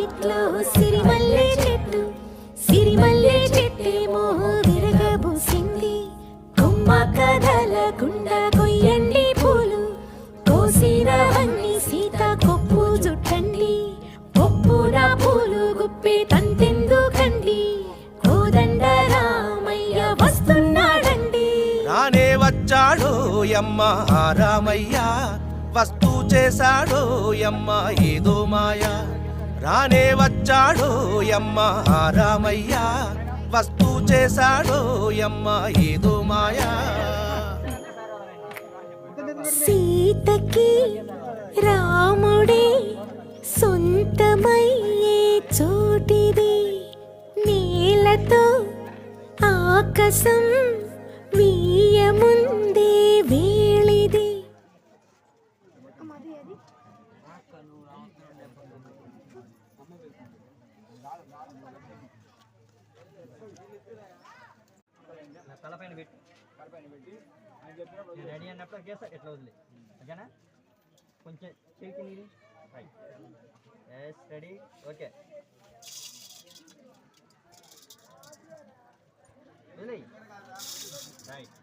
వాకిట్లో సిరిమల్లె చెట్టు సిరిమల్లె చెట్టేమో విరగబూసింది. కొమ్మ కదలకుండా కొయ్యండి పూలు, కోసినవన్నీ సీత కొప్పు జుట్టండి. పొప్పున పూలు గుప్పే తంతెందుకండి, కోదండ రామయ్య వస్తున్నాడండి. రానే వచ్చాడో యమ్మ రామయ్య, వస్తూ చేశాడో యమ్మ ఏదో మాయ. రానే వచ్చాడో యమ్మ రామయ్య, వస్తూ చేశాడో యమ్మ ఏదో మాయా. సీతకి రాముడే సొంతమయ్యే చోటిది, నేలతో ఆకాశం వీయముందే వేళిది. తలపైన పెట్టి రెడీ అన్నప్పుడు చేస్తా ఎట్లా వదిలే ఓకేనా. కొంచెం చేతి నీది రెడీ ఓకే రైట్.